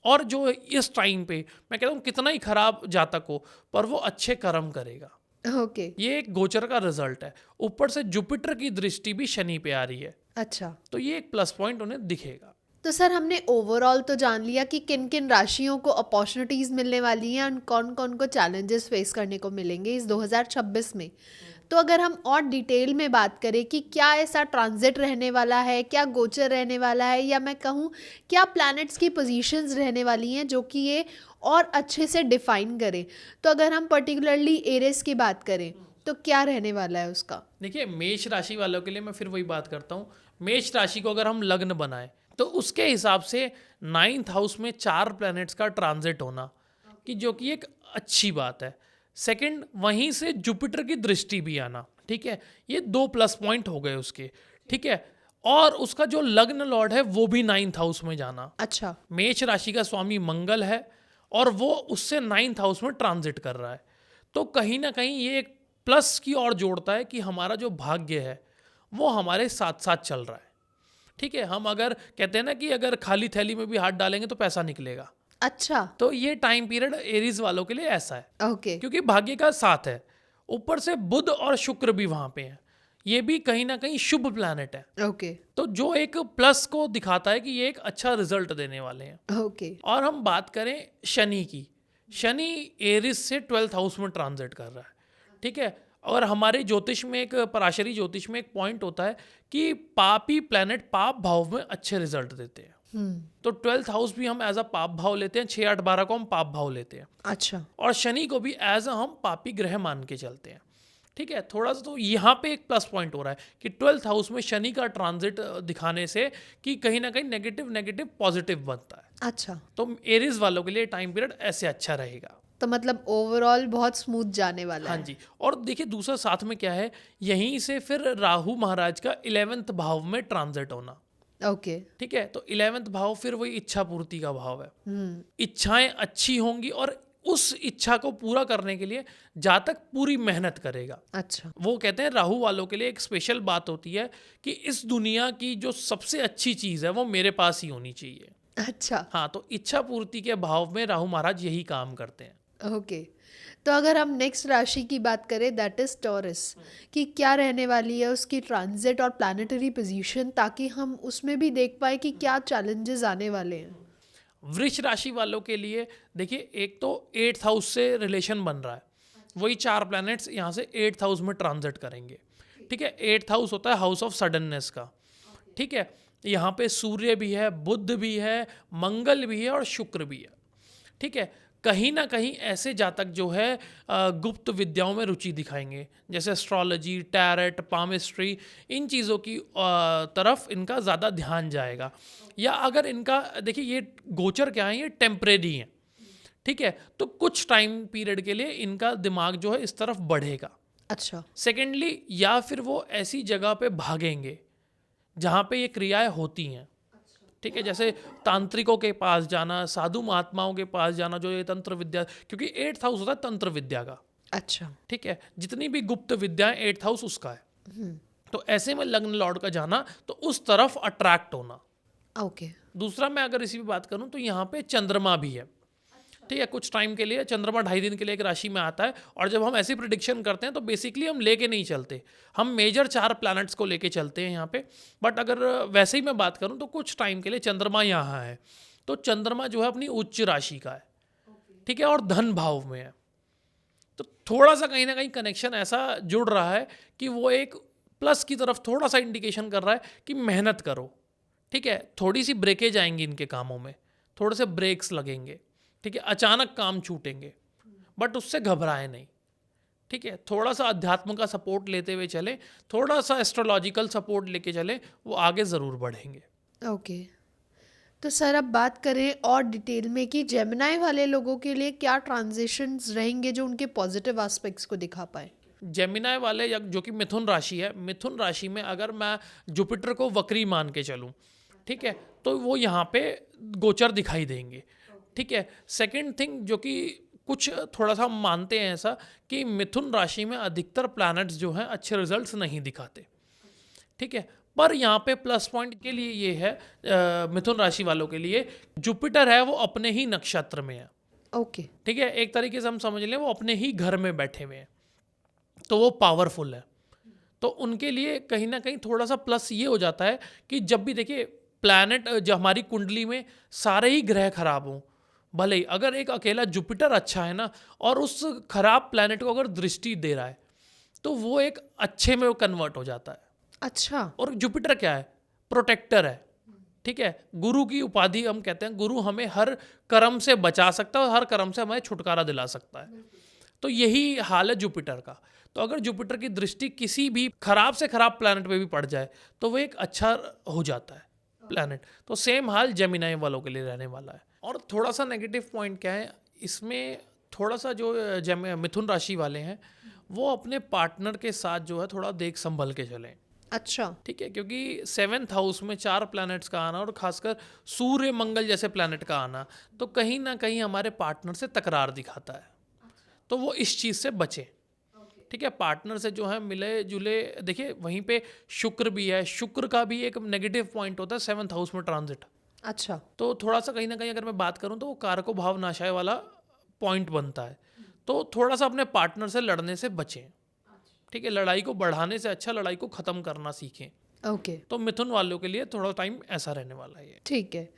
और जो इस टाइम पे मैं कहता हूँ कितना ही खराब जातक हो पर वो अच्छे कर्म करेगा। ओके, ये एक गोचर का रिजल्ट है। ऊपर से जुपिटर की दृष्टि भी शनि पे आ रही है, अच्छा। तो ये एक प्लस पॉइंट उन्हें दिखेगा। तो सर, हमने ओवरऑल तो जान लिया कि किन किन राशियों को अपॉर्चुनिटीज़ मिलने वाली हैं और कौन कौन को चैलेंजेस फेस करने को मिलेंगे इस 2026 में। तो अगर हम और डिटेल में बात करें कि क्या ऐसा ट्रांजिट रहने वाला है, क्या गोचर रहने वाला है, या मैं कहूँ क्या प्लैनेट्स की पोजीशंस रहने वाली हैं जो कि ये और अच्छे से डिफाइन करें, तो अगर हम पर्टिकुलरली एरिस की बात करें तो क्या रहने वाला है उसका? देखिए, मेष राशि वालों के लिए मैं फिर वही बात करता हूँ। मेष राशि को अगर हम लग्न बनाएं तो उसके हिसाब से 9th हाउस में 4 प्लैनेट्स का ट्रांजिट होना, कि जो कि एक अच्छी बात है। सेकंड, वहीं से जुपिटर की दृष्टि भी आना। ठीक है, ये 2 प्लस पॉइंट हो गए उसके। ठीक है, और उसका जो लग्न लॉर्ड है वो भी 9th हाउस में जाना। अच्छा, मेष राशि का स्वामी मंगल है और वो उससे 9th हाउस में ट्रांजिट कर रहा है, तो कहीं ना कहीं ये एक प्लस की ओर जोड़ता है कि हमारा जो भाग्य है वो हमारे साथ साथ चल रहा है। ठीक है, हम अगर कहते हैं ना कि अगर खाली थैली में भी हाथ डालेंगे तो पैसा निकलेगा, अच्छा, तो ये टाइम पीरियड एरीज वालों के लिए ऐसा है, ओके, क्योंकि भाग्य का साथ है। ऊपर से बुध और शुक्र भी वहां पे हैं, ये भी कहीं ना कहीं शुभ प्लैनेट है, ओके, तो जो एक प्लस को दिखाता है कि ये एक अच्छा रिजल्ट देने वाले हैं। ओके, और हम बात करें शनि की, शनि एरिस से 12th हाउस में ट्रांजिट कर रहा है। ठीक है, और हमारे ज्योतिष में एक पराशरी ज्योतिष में एक पॉइंट होता है कि पापी प्लैनेट पाप भाव में अच्छे रिजल्ट देते हैं। तो 12th हाउस भी हम एज अ पाप भाव लेते हैं, 6, 8, 12 को हम पाप भाव लेते हैं, अच्छा, और शनि को भी एज अ हम पापी ग्रह मान के चलते हैं। ठीक है, थोड़ा सा तो यहाँ पे एक प्लस पॉइंट हो रहा है कि 12th हाउस में शनि का ट्रांजिट दिखाने से कि कहीं ना कहीं नेगेटिव नेगेटिव पॉजिटिव बनता है। अच्छा। तो एरीज वालों के लिए टाइम पीरियड ऐसे अच्छा रहेगा। तो मतलब ओवरऑल बहुत स्मूथ जाने वाला हाँ है। जी, और देखिए दूसरा साथ में क्या है, यहीं से फिर राहु महाराज का 11th भाव में ट्रांजिट होना। ओके, ठीक है, तो 11th भाव फिर वही इच्छा पूर्ति का भाव है। हम्म, इच्छाएं अच्छी होंगी और उस इच्छा को पूरा करने के लिए जातक पूरी मेहनत करेगा। अच्छा, वो कहते हैं राहु वालों के लिए एक स्पेशल बात होती है कि इस दुनिया की जो सबसे अच्छी चीज़ है वो मेरे पास ही होनी चाहिए। अच्छा, हाँ, तो इच्छा पूर्ति के भाव में राहु महाराज यही काम करते हैं। ओके। तो अगर हम नेक्स्ट राशि की बात करें दैट इज टॉरस, कि क्या रहने वाली है उसकी ट्रांजिट और प्लैनेटरी पोजीशन, ताकि हम उसमें भी देख पाए कि क्या चैलेंजेस आने वाले हैं। वृष राशि वालों के लिए देखिए, एक तो 8th हाउस से रिलेशन बन रहा है, वही 4 प्लैनेट्स यहाँ से 8th हाउस में ट्रांजिट करेंगे। ठीक है, 8th हाउस होता है हाउस ऑफ सडननेस का। ठीक है, यहाँ पे सूर्य भी है, बुध भी है, मंगल भी है और शुक्र भी है। ठीक है, कहीं ना कहीं ऐसे जातक जो है गुप्त विद्याओं में रुचि दिखाएंगे, जैसे एस्ट्रोलॉजी, टैरेट, पामिस्ट्री, इन चीज़ों की तरफ इनका ज़्यादा ध्यान जाएगा। या अगर इनका देखिए, ये गोचर क्या है, ये टेम्परेरी है। ठीक है, तो कुछ टाइम पीरियड के लिए इनका दिमाग जो है इस तरफ बढ़ेगा। अच्छा। सेकेंडली, या फिर वो ऐसी जगह पे भागेंगे जहाँ पे ये क्रियाएं होती हैं। ठीक है, जैसे तांत्रिकों के पास जाना, साधु महात्माओं के पास जाना, जो ये तंत्र विद्या, क्योंकि 8th हाउस होता है तंत्र विद्या का। अच्छा। ठीक है, जितनी भी गुप्त विद्याएं 8th हाउस उसका है। तो ऐसे में लग्न लॉर्ड का जाना, तो उस तरफ अट्रैक्ट होना। ओके। दूसरा, मैं अगर इसी पे बात करूं तो यहाँ पे चंद्रमा भी है। ठीक है, कुछ टाइम के लिए चंद्रमा 2.5 दिन के लिए एक राशि में आता है, और जब हम ऐसी प्रिडिक्शन करते हैं तो बेसिकली हम लेके नहीं चलते, हम मेजर 4 प्लैनेट्स को लेके चलते हैं यहाँ पे। बट अगर वैसे ही मैं बात करूँ तो कुछ टाइम के लिए चंद्रमा यहाँ है, तो चंद्रमा जो है अपनी उच्च राशि का है। ठीक है, और धन भाव में है, तो थोड़ा सा कहीं ना कहीं कनेक्शन ऐसा जुड़ रहा है कि वो एक प्लस की तरफ थोड़ा सा इंडिकेशन कर रहा है कि मेहनत करो। ठीक है, थोड़ी सी ब्रेकेज आएंगी इनके कामों में, थोड़े से ब्रेक्स लगेंगे। ठीक है, अचानक काम छूटेंगे, बट उससे घबराए नहीं। ठीक है, थोड़ा सा अध्यात्म का सपोर्ट लेते हुए चलें, थोड़ा सा एस्ट्रोलॉजिकल सपोर्ट लेके चलें, वो आगे ज़रूर बढ़ेंगे। ओके। तो सर, अब बात करें और डिटेल में कि जेमिनाई वाले लोगों के लिए क्या ट्रांजिशंस रहेंगे जो उनके पॉजिटिव एस्पेक्ट्स को दिखा पाए। जेमिनाई वाले, या जो कि मिथुन राशि है, मिथुन राशि में अगर मैं जुपिटर को वक्री मान के चलूँ, ठीक है, तो वो यहाँ पे गोचर दिखाई देंगे। ठीक है, सेकंड थिंग जो कि कुछ थोड़ा सा हम मानते हैं ऐसा, कि मिथुन राशि में अधिकतर प्लैनेट्स जो हैं अच्छे रिजल्ट्स नहीं दिखाते। ठीक है, पर यहाँ पे प्लस पॉइंट के लिए ये है, मिथुन राशि वालों के लिए जुपिटर है वो अपने ही नक्षत्र में है। ओके। ठीक है, एक तरीके से हम समझ लें वो अपने ही घर में बैठे हुए हैं, तो वो पावरफुल है। तो उनके लिए कहीं ना कहीं थोड़ा सा प्लस ये हो जाता है कि जब भी देखिए प्लैनेट, जो हमारी कुंडली में सारे ही ग्रह खराब हों, भले ही अगर एक अकेला जुपिटर अच्छा है ना, और उस खराब प्लैनेट को अगर दृष्टि दे रहा है, तो वो एक अच्छे में वो कन्वर्ट हो जाता है। अच्छा। और जुपिटर क्या है, प्रोटेक्टर है। ठीक है, गुरु की उपाधि हम कहते हैं, गुरु हमें हर कर्म से बचा सकता है और हर कर्म से हमें छुटकारा दिला सकता है। तो यही हाल है जुपिटर का। तो अगर जुपिटर की दृष्टि किसी भी खराब से खराब प्लैनेट पे भी पड़ जाए, तो वो एक अच्छा हो जाता है प्लैनेट। तो सेम हाल जेमिनाई वालों के लिए रहने वाला है। और थोड़ा सा नेगेटिव पॉइंट क्या है इसमें, थोड़ा सा जो मिथुन राशि वाले हैं वो अपने पार्टनर के साथ जो है थोड़ा देख संभल के चलें। अच्छा। ठीक है, क्योंकि 7th हाउस में 4 प्लैनेट्स का आना और खासकर सूर्य मंगल जैसे प्लैनेट का आना, तो कहीं ना कहीं हमारे पार्टनर से तकरार दिखाता है। तो वो इस चीज़ से बचे। ठीक है, पार्टनर से जो है मिले जुले, देखिए वहीं पे शुक्र भी है, शुक्र का भी एक नेगेटिव पॉइंट होता है 7th हाउस में ट्रांजिट। अच्छा। तो थोड़ा सा कहीं ना कहीं अगर मैं बात करूं तो वो कारको भाव नाशाय वाला पॉइंट बनता है। तो थोड़ा सा अपने पार्टनर से लड़ने से बचें। ठीक है, लड़ाई को बढ़ाने से अच्छा लड़ाई को ख़त्म करना सीखें। ओके। तो मिथुन वालों के लिए थोड़ा टाइम ऐसा रहने वाला है। ठीक है,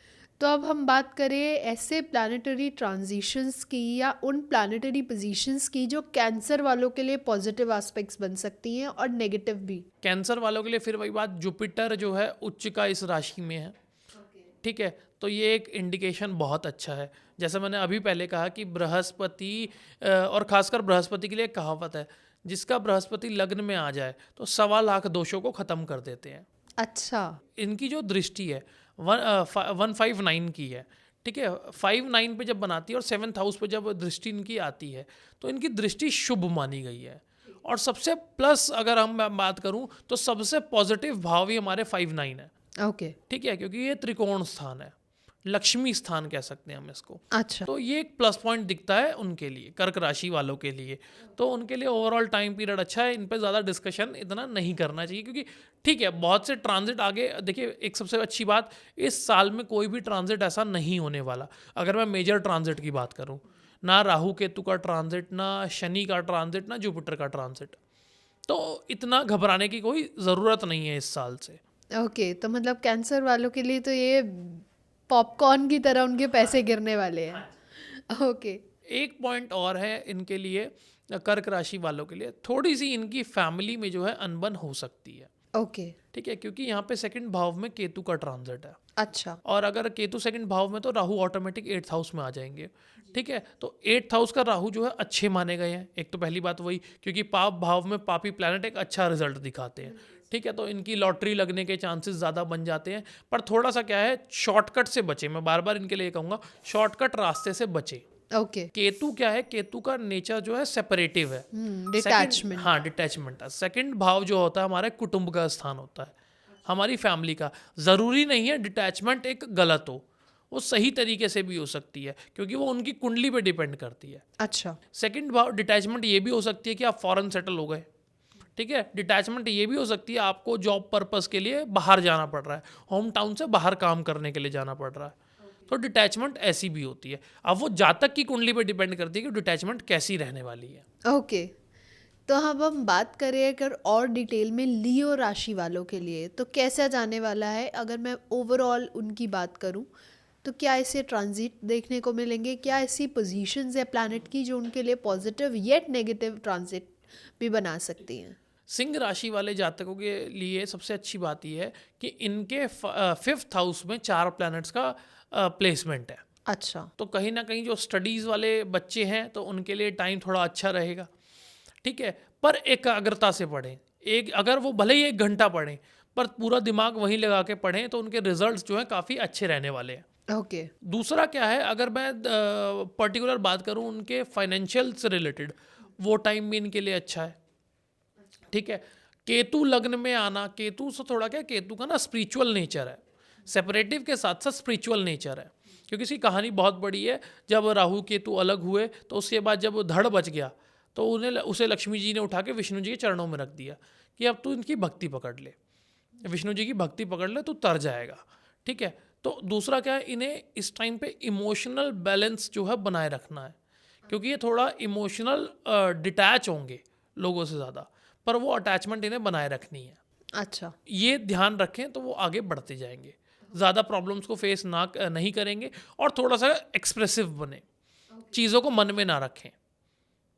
तो अब हम बात करें ऐसे प्लानिटरी ट्रांजिशंस की या उन प्लानिटरी पोजीशंस की जो कैंसर वालों के लिए पॉजिटिव एस्पेक्ट्स बन सकती हैं और नेगेटिव भी। कैंसर वालों के लिए फिर वही बात, जुपिटर जो है उच्च का इस राशि में है। ठीक है, तो ये एक इंडिकेशन बहुत अच्छा है। जैसे मैंने अभी पहले कहा कि बृहस्पति, और खासकर बृहस्पति के लिए एक कहावत है, जिसका बृहस्पति लग्न में आ जाए तो 1.25 लाख दोषों को ख़त्म कर देते हैं। अच्छा। इनकी जो दृष्टि है 159 की है। ठीक है, 59 पे जब बनाती है और 7th हाउस पे जब दृष्टि इनकी आती है, तो इनकी दृष्टि शुभ मानी गई है। और सबसे प्लस अगर हम बात करूं तो सबसे पॉजिटिव भाव ही हमारे 59 है। ओके। ठीक है, क्योंकि ये त्रिकोण स्थान है, लक्ष्मी स्थान कह सकते हैं हम इसको। अच्छा। तो ये एक प्लस पॉइंट दिखता है उनके लिए, कर्क राशि वालों के लिए। तो उनके लिए ओवरऑल टाइम पीरियड अच्छा है। इन पे ज़्यादा डिस्कशन इतना नहीं करना चाहिए, क्योंकि ठीक है बहुत से ट्रांजिट आगे, देखिए एक सबसे अच्छी बात, इस साल में कोई भी ट्रांजिट ऐसा नहीं होने वाला। अगर मैं मेजर ट्रांजिट की बात करूँ, ना राहु केतु का ट्रांजिट, ना शनि का ट्रांजिट, ना जुपिटर का ट्रांजिट, तो इतना घबराने की कोई ज़रूरत नहीं है इस साल से। ओके, तो मतलब कैंसर वालों के लिए तो ये पॉपकॉर्न की तरह उनके पैसे गिरने वाले हैं। ओके। एक पॉइंट और है इनके लिए, कर्क राशि वालों के लिए, थोड़ी सी इनकी फैमिली में जो है अनबन हो सकती है। ओके। ठीक है, क्योंकि यहाँ पे सेकंड भाव में केतु का ट्रांजिट है, अच्छा। और अगर केतु सेकंड भाव में तो राहु ऑटोमेटिक 8th हाउस में आ जाएंगे। ठीक है, तो 8th हाउस का राहु जो है अच्छे माने गए हैं। एक तो पहली बात वही, क्योंकि पाप भाव में पापी प्लैनेट एक अच्छा रिजल्ट दिखाते हैं। ठीक है, तो इनकी लॉटरी लगने के चांसेस ज़्यादा बन जाते हैं। पर थोड़ा सा क्या है, शॉर्टकट से बचे। मैं बार बार इनके लिए कहूँगा, शॉर्टकट रास्ते से बचे। ओके। केतु क्या है, केतु का नेचर जो है सेपरेटिव है, डिटैचमेंट। हाँ डिटैचमेंट है। सेकंड भाव जो होता है हमारे कुटुंब का स्थान होता है, हमारी फैमिली का। ज़रूरी नहीं है डिटैचमेंट एक गलत हो, वो सही तरीके से भी हो सकती है, क्योंकि वो उनकी कुंडली पे डिपेंड करती है। अच्छा। सेकंड भाव डिटैचमेंट ये भी हो सकती है कि आप फॉरेन सेटल हो गए। ठीक है, डिटैचमेंट ये भी हो सकती है आपको जॉब पर्पस के लिए बाहर जाना पड़ रहा है, होम टाउन से बाहर काम करने के लिए जाना पड़ रहा है, तो डिटैचमेंट ऐसी भी होती है। अब वो जातक की कुंडली पे डिपेंड करती है कि डिटैचमेंट कैसी रहने वाली है। ओके। तो अब हम बात करें अगर और डिटेल में लियो राशि वालों के लिए, तो कैसा जाने वाला है? अगर मैं ओवरऑल उनकी बात करूं, तो क्या ऐसे ट्रांजिट देखने को मिलेंगे? क्या ऐसी पोजीशंस है प्लैनेट की जो उनके लिए पॉजिटिव येट नेगेटिव ट्रांजिट भी बना सकती हैं? सिंह राशि वाले जातकों के लिए सबसे अच्छी बात यह है कि इनके 5th हाउस में 4 प्लैनेट्स का प्लेसमेंट है। अच्छा। तो कहीं ना कहीं जो स्टडीज़ वाले बच्चे हैं तो उनके लिए टाइम थोड़ा अच्छा रहेगा। ठीक है, पर एकाग्रता से पढ़ें। अगर वो भले ही 1 घंटा पढ़ें, पर पूरा दिमाग वहीं लगा के पढ़ें, तो उनके रिजल्ट्स जो हैं काफ़ी अच्छे रहने वाले हैं। ओके। दूसरा क्या है, अगर मैं पर्टिकुलर बात करूं उनके फाइनेंशियल से रिलेटेड, वो टाइम भी इनके लिए अच्छा है। ठीक है, केतु लग्न में आना, केतु से थोड़ा क्या, केतु का ना स्पिरिचुअल नेचर है, सेपरेटिव के साथ साथ स्पिरिचुअल नेचर है। क्योंकि इसकी कहानी बहुत बड़ी है। जब राहु केतु अलग हुए तो उसके बाद जब धड़ बच गया तो उसे लक्ष्मी जी ने उठा के विष्णु जी के चरणों में रख दिया कि अब तू इनकी भक्ति पकड़ ले, विष्णु जी की भक्ति पकड़ ले, तू तर जाएगा। ठीक है, तो दूसरा क्या है, इन्हें इस टाइम पे इमोशनल बैलेंस जो है बनाए रखना है, क्योंकि ये थोड़ा इमोशनल डिटैच होंगे लोगों से ज़्यादा, पर वो अटैचमेंट इन्हें बनाए रखनी है। अच्छा। ये ध्यान रखें तो वो आगे बढ़ते जाएंगे, ज़्यादा प्रॉब्लम्स को फेस नहीं करेंगे, और थोड़ा सा एक्सप्रेसिव बने, चीज़ों को मन में ना रखें,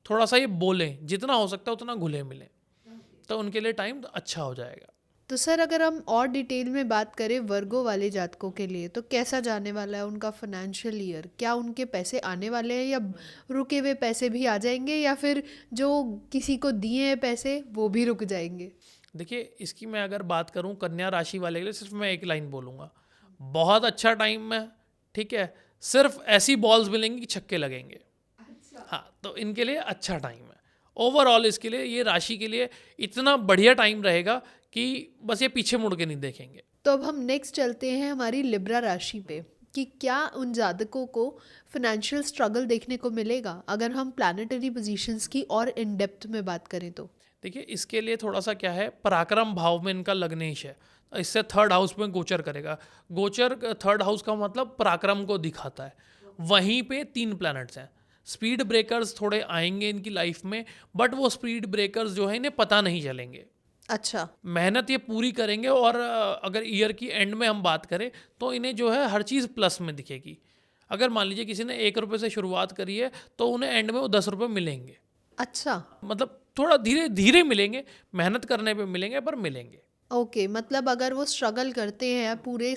थोड़ा सा ये बोलें, जितना हो सकता है उतना घुले मिलें, तो उनके लिए टाइम अच्छा हो जाएगा। तो सर अगर हम और डिटेल में बात करें वर्गो वाले जातकों के लिए, तो कैसा जाने वाला है उनका फाइनेंशियल ईयर? क्या उनके पैसे आने वाले हैं, या रुके हुए पैसे भी आ जाएंगे, या फिर जो किसी को दिए हैं पैसे वो भी रुक जाएंगे? देखिए, इसकी मैं अगर बात करूं कन्या राशि वाले के लिए, सिर्फ मैं एक लाइन बोलूँगा, बहुत अच्छा टाइम है। ठीक है, सिर्फ ऐसी बॉल्स मिलेंगी कि छक्के लगेंगे। हाँ, तो इनके लिए अच्छा टाइम है। ओवरऑल इसके लिए, ये राशि के लिए इतना बढ़िया टाइम रहेगा कि बस ये पीछे मुड़ के नहीं देखेंगे। तो अब हम नेक्स्ट चलते हैं हमारी लिब्रा राशि पे, कि क्या उन जातकों को फाइनेंशियल स्ट्रगल देखने को मिलेगा अगर हम प्लैनेटरी पोजीशंस की और इन डेप्थ में बात करें तो? देखिए, इसके लिए थोड़ा सा क्या है, पराक्रम भाव में इनका लग्नेश है, इससे 3rd हाउस में गोचर करेगा। गोचर 3rd हाउस का मतलब पराक्रम को दिखाता है। वहीं पे 3 प्लैनेट्स हैं। स्पीड ब्रेकर्स थोड़े आएंगे इनकी लाइफ में, बट वो स्पीड ब्रेकर्स जो है इन्हें पता नहीं चलेंगे। अच्छा। मेहनत ये पूरी करेंगे, और अगर ईयर की एंड में हम बात करें तो इन्हें जो है हर चीज़ प्लस में दिखेगी। अगर मान लीजिए किसी ने 1 रुपये से शुरुआत करी है तो उन्हें एंड में वो 10 रुपये मिलेंगे। अच्छा। मतलब थोड़ा धीरे धीरे मिलेंगे, मेहनत करने पे मिलेंगे, पर मिलेंगे। ओके, मतलब अगर वो स्ट्रगल करते हैं पूरी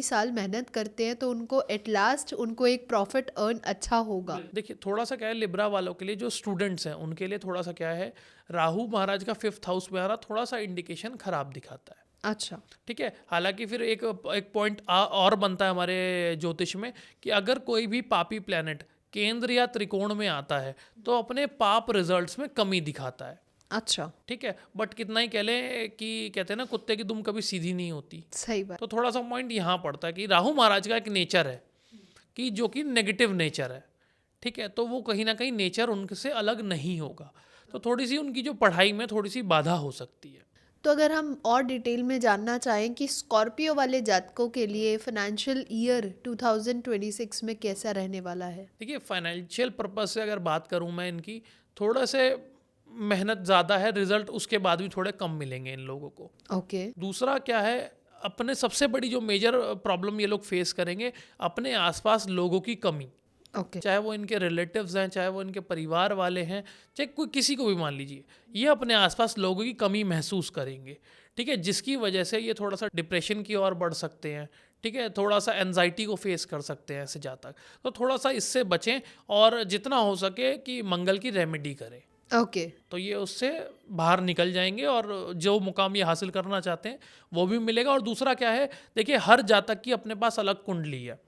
साल मेहनत करते हैं, तो उनको एट लास्ट उनको एक प्रॉफिट अर्न अच्छा होगा। देखिए, थोड़ा सा क्या है, लिब्रा वालों के लिए जो स्टूडेंट्स हैं उनके लिए थोड़ा सा क्या है, राहु महाराज का 5th हाउस में आ रहा, थोड़ा सा इंडिकेशन खराब दिखाता है। अच्छा। ठीक है, हालांकि फिर एक पॉइंट और बनता है हमारे ज्योतिष में कि अगर कोई भी पापी प्लैनेट केंद्र या त्रिकोण में आता है तो अपने पाप रिजल्ट्स में कमी दिखाता है। अच्छा। ठीक है, बट कितना ही कह लें कि कहते हैं ना, कुत्ते की दुम कभी सीधी नहीं होती। सही बात। तो थोड़ा सा पॉइंट यहाँ पड़ता है कि राहु महाराज का एक नेचर है कि जो कि नेगेटिव नेचर है। ठीक है, तो वो कहीं ना कहीं नेचर उनसे अलग नहीं होगा, तो थोड़ी सी उनकी जो पढ़ाई में थोड़ी सी बाधा हो सकती है। तो अगर हम और डिटेल में जानना चाहें कि स्कॉर्पियो वाले जातकों के लिए फाइनेंशियल ईयर 2026 में कैसा रहने वाला है? देखिए, फाइनेंशियल पर्पज से अगर बात करूं मैं, इनकी थोड़ा से मेहनत ज़्यादा है, रिजल्ट उसके बाद भी थोड़े कम मिलेंगे इन लोगों को। ओके। दूसरा क्या है, अपने सबसे बड़ी जो मेजर प्रॉब्लम ये लोग फेस करेंगे, अपने आसपास लोगों की कमी, ओके। चाहे वो इनके रिलेटिव्स हैं, चाहे वो इनके परिवार वाले हैं, चाहे कोई किसी को भी मान लीजिए, ये अपने आसपास लोगों की कमी महसूस करेंगे। ठीक है, जिसकी वजह से ये थोड़ा सा डिप्रेशन की ओर बढ़ सकते हैं। ठीक है, थोड़ा सा एनजाइटी को फेस कर सकते हैं ऐसे जातक। तो थोड़ा सा इससे बचें और जितना हो सके कि मंगल की रेमेडी करें, ओके। तो ये उससे बाहर निकल जाएंगे और जो मुकाम ये हासिल करना चाहते हैं वो भी मिलेगा। और दूसरा क्या है, देखिए हर जातक की अपने पास अलग कुंडली है।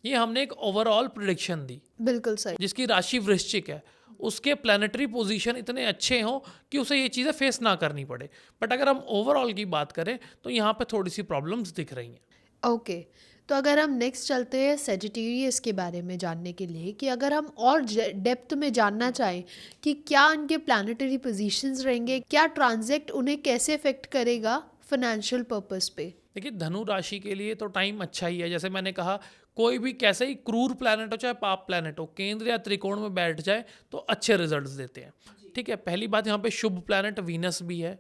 ये हमने एक ओवरऑल प्रिडिक्शन दी, बिल्कुल सही। जिसकी राशि वृश्चिक है, उसके प्लानिटरी पोजीशन इतने अच्छे हों कि उसे ये चीज़ें फेस ना करनी पड़े। बट अगर हम ओवरऑल की बात करें तो यहाँ पे थोड़ी सी प्रॉब्लम्स दिख रही हैं। ओके। तो अगर हम नेक्स्ट चलते हैं सेजिटेरियस के बारे में जानने के लिए, कि अगर हम और डेप्थ में जानना चाहें कि क्या उनके प्लानिटरी पोजीशंस रहेंगे, क्या ट्रांजेक्ट उन्हें कैसे इफेक्ट करेगा फाइनेंशियल पर्पस पे। देखिए धनु राशि के लिए तो टाइम अच्छा ही है। जैसे मैंने कहा, कोई भी कैसे ही क्रूर प्लैनेट हो चाहे पाप प्लैनेट हो, केंद्र या त्रिकोण में बैठ जाए तो अच्छे रिजल्ट्स देते हैं। ठीक है, पहली बात, यहाँ पे शुभ प्लैनेट वीनस भी है,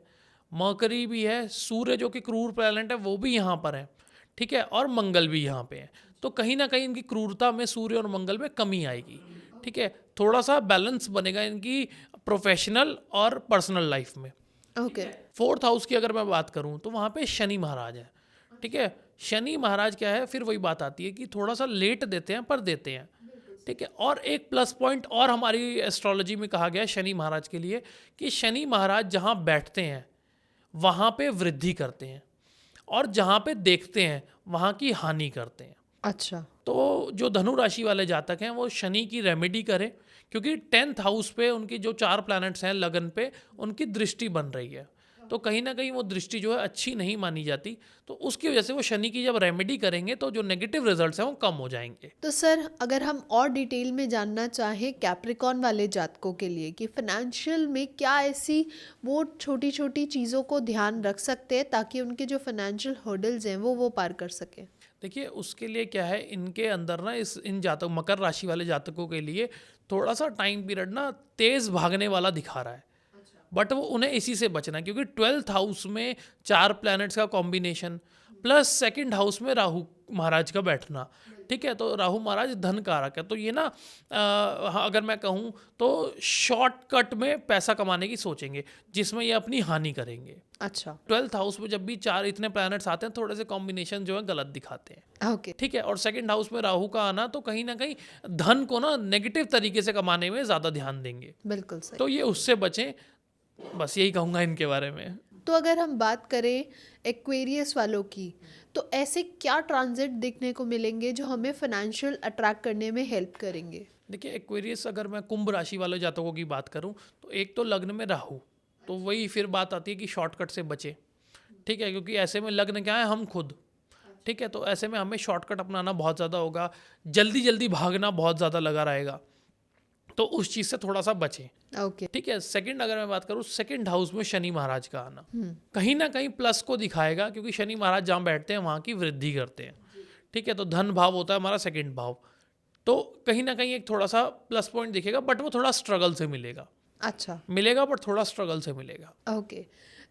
मरकरी भी है, सूर्य जो कि क्रूर प्लैनेट है वो भी यहाँ पर है। ठीक है, और मंगल भी यहाँ पे है। तो कहीं ना कहीं इनकी क्रूरता में सूर्य और मंगल में कमी आएगी। ठीक है, थोड़ा सा बैलेंस बनेगा इनकी प्रोफेशनल और पर्सनल लाइफ में। ओके। फोर्थ हाउस की अगर मैं बात करूं तो वहाँ पे शनि महाराज है। ठीक है, शनि महाराज क्या है, फिर वही बात आती है कि थोड़ा सा लेट देते हैं पर देते हैं। ठीक है, और एक प्लस पॉइंट और हमारी एस्ट्रोलॉजी में कहा गया है शनि महाराज के लिए, कि शनि महाराज जहाँ बैठते हैं वहाँ पे वृद्धि करते हैं और जहाँ पे देखते हैं वहाँ की हानि करते हैं। अच्छा। तो जो धनु राशि वाले जातक हैं वो शनि की रेमेडी करें, क्योंकि 10th हाउस पे उनकी जो 4 प्लैनेट्स हैं लगन पे, उनकी दृष्टि बन रही है। तो कहीं ना कहीं वो दृष्टि जो है अच्छी नहीं मानी जाती, तो उसकी वजह से वो शनि की जब रेमेडी करेंगे तो जो नेगेटिव रिजल्ट्स हैं वो कम हो जाएंगे। तो सर, अगर हम और डिटेल में जानना चाहें कैप्रिकॉन वाले जातकों के लिए, कि फाइनेंशियल में क्या ऐसी वो छोटी छोटी चीज़ों को ध्यान रख सकते हैं ताकि उनके जो फाइनेंशियल हर्डल्स हैं वो पार कर सकें। देखिए उसके लिए क्या है, इनके अंदर ना इन जातक मकर राशि वाले जातकों के लिए थोड़ा सा टाइम पीरियड ना तेज भागने वाला दिखा रहा है। बट वो उन्हें इसी से बचना है, क्योंकि 12th हाउस में 4 प्लैनेट्स का कॉम्बिनेशन प्लस 2nd हाउस में राहु महाराज का बैठना। ठीक है, तो राहु महाराज धन कारक है। तो ये ना अगर मैं कहूँ तो शॉर्टकट में पैसा कमाने की सोचेंगे, जिसमें ये अपनी हानि करेंगे। अच्छा। 12th हाउस में जब भी 4 इतने प्लैनेट्स आते हैं, थोड़े से कॉम्बिनेशन जो है गलत दिखाते हैं। ओके। ठीक है, और 2nd हाउस में राहु का आना तो कहीं ना कहीं धन को ना नेगेटिव तरीके से कमाने में ज़्यादा ध्यान देंगे। बिल्कुल सही। तो ये उससे बचें, बस यही कहूँगा इनके बारे में। तो अगर हम बात करें एक्वेरियस वालों की, तो ऐसे क्या ट्रांजिट देखने को मिलेंगे जो हमें फाइनेंशियल अट्रैक्ट करने में हेल्प करेंगे। देखिए एक्वेरियस, अगर मैं कुंभ राशि वाले जातकों की बात करूं तो एक तो लग्न में राहु, तो वही फिर बात आती है कि शॉर्टकट से बचे। ठीक है, क्योंकि ऐसे में लग्न क्या है, हम खुद। ठीक है, तो ऐसे में हमें शॉर्टकट अपनाना बहुत ज़्यादा होगा, जल्दी जल्दी भागना बहुत ज़्यादा लगा रहेगा, तो उस चीज़ से थोड़ा सा बचें। ओके। ठीक है, 2nd अगर मैं बात करूँ, 2nd हाउस में शनि महाराज का आना कहीं ना कहीं प्लस को दिखाएगा, क्योंकि शनि महाराज जहाँ बैठते हैं वहाँ की वृद्धि करते हैं। ठीक है, तो धन भाव होता है हमारा 2nd भाव, तो कहीं ना कहीं एक थोड़ा सा प्लस पॉइंट दिखेगा, बट वो थोड़ा स्ट्रगल से मिलेगा। अच्छा। मिलेगा बट थोड़ा स्ट्रगल से मिलेगा। ओके।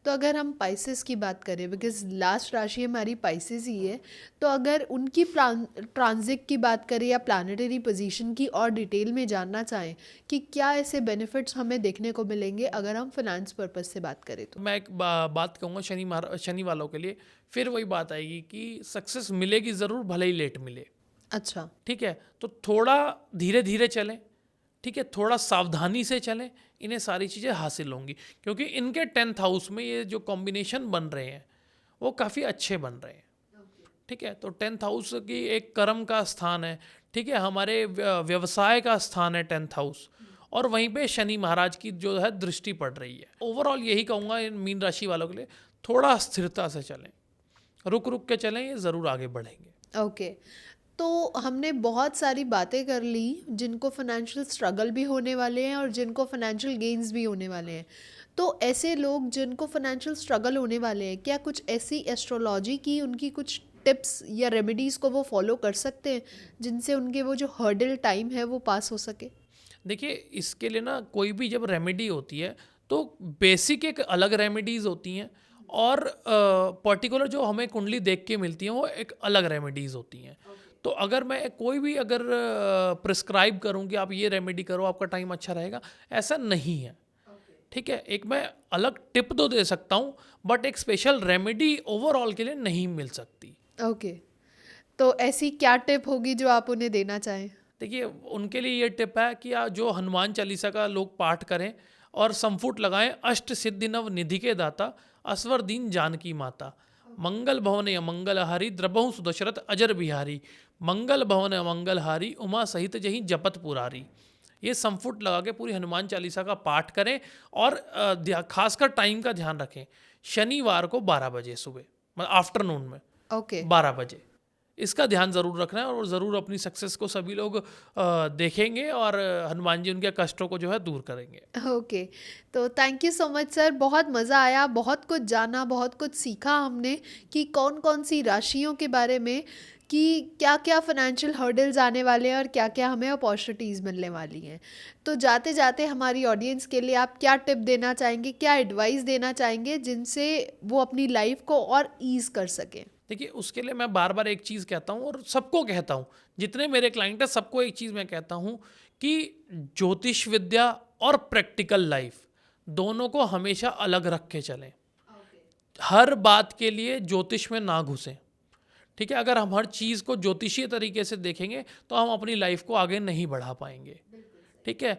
तो अगर हम पाइसेस की बात करें, बिकॉज लास्ट राशि हमारी पाइसेस ही है, तो अगर उनकी ट्रांजिट की बात करें या प्लानिटरी पोजीशन की और डिटेल में जानना चाहें कि क्या ऐसे बेनिफिट्स हमें देखने को मिलेंगे अगर हम फाइनेंस पर्पस से बात करें तो। मैं एक बात कहूँगा शनि वालों के लिए, फिर वही बात आएगी कि सक्सेस मिलेगी ज़रूर, भले ही लेट मिले। अच्छा। ठीक है, तो थोड़ा धीरे धीरे चलें। ठीक है, थोड़ा सावधानी से चलें, इन्हें सारी चीज़ें हासिल होंगी, क्योंकि इनके 10th हाउस में ये जो कॉम्बिनेशन बन रहे हैं वो काफ़ी अच्छे बन रहे हैं। ठीक है, तो 10th हाउस की एक कर्म का स्थान है। ठीक है, हमारे व्यवसाय का स्थान है 10th हाउस, और वहीं पे शनि महाराज की जो है दृष्टि पड़ रही है। ओवरऑल यही कहूँगा इन मीन राशि वालों के लिए, थोड़ा स्थिरता से चलें, रुक रुक के चलें, ये ज़रूर आगे बढ़ेंगे। ओके। तो हमने बहुत सारी बातें कर ली, जिनको फाइनेंशियल स्ट्रगल भी होने वाले हैं और जिनको फाइनेंशियल गेन्स भी होने वाले हैं। तो ऐसे लोग जिनको फाइनेंशियल स्ट्रगल होने वाले हैं, क्या कुछ ऐसी एस्ट्रोलॉजी की उनकी कुछ टिप्स या रेमेडीज़ को वो फॉलो कर सकते हैं जिनसे उनके वो जो हर्डल टाइम है वो पास हो सके। देखिए इसके लिए ना कोई भी जब रेमेडी होती है तो बेसिक एक अलग रेमेडीज़ होती हैं, और पर्टिकुलर जो हमें कुंडली देख के मिलती हैं वो एक अलग रेमेडीज़ होती हैं। तो अगर मैं कोई भी अगर प्रिस्क्राइब करूं कि आप ये रेमेडी करो आपका टाइम अच्छा रहेगा, ऐसा नहीं है। ठीक है, एक मैं अलग टिप तो दे सकता हूँ बट एक स्पेशल रेमेडी ओवरऑल के लिए नहीं मिल सकती। ओके, तो ऐसी क्या टिप होगी जो आप उन्हें देना चाहें? देखिए, उनके लिए ये टिप है कि जो हनुमान चालीसा का लोग पाठ करें और संफुट लगाएं, अष्ट सिद्धि नव निधि के दाता, असवर दीन जानकी माता, मंगल भवन अमंगल हारी, द्रबहु सुदशरथ अजर बिहारी, मंगल भवन अमंगल हारी, उमा सहित जहीं जपत पुरारी। ये संफुट लगा के पूरी हनुमान चालीसा का पाठ करें और खासकर टाइम का ध्यान रखें, शनिवार को 12 बजे सुबह, मतलब आफ्टरनून में ओके 12 बजे। इसका ध्यान ज़रूर रखना है और ज़रूर अपनी सक्सेस को सभी लोग देखेंगे और हनुमान जी उनके कष्टों को जो है दूर करेंगे। ओके, तो thank you so much sir, बहुत मज़ा आया, बहुत कुछ जाना, बहुत कुछ सीखा हमने कि कौन कौन सी राशियों के बारे में, कि क्या क्या फाइनेंशियल हर्डल्स आने वाले हैं और क्या क्या हमें अपॉर्चुनिटीज़ मिलने वाली हैं। तो जाते जाते हमारी ऑडियंस के लिए आप क्या टिप देना चाहेंगे, क्या एडवाइस देना चाहेंगे जिनसे वो अपनी लाइफ को और ईज़ कर सकें? देखिए, उसके लिए मैं बार बार एक चीज़ कहता हूँ और सबको कहता हूँ, जितने मेरे क्लाइंट हैं सबको एक चीज़ मैं कहता हूँ कि ज्योतिष विद्या और प्रैक्टिकल लाइफ दोनों को हमेशा अलग रख के चलें। हर बात के लिए ज्योतिष में ना घुसें। ठीक है, अगर हम हर चीज़ को ज्योतिषीय तरीके से देखेंगे तो हम अपनी लाइफ को आगे नहीं बढ़ा पाएंगे। ठीक है,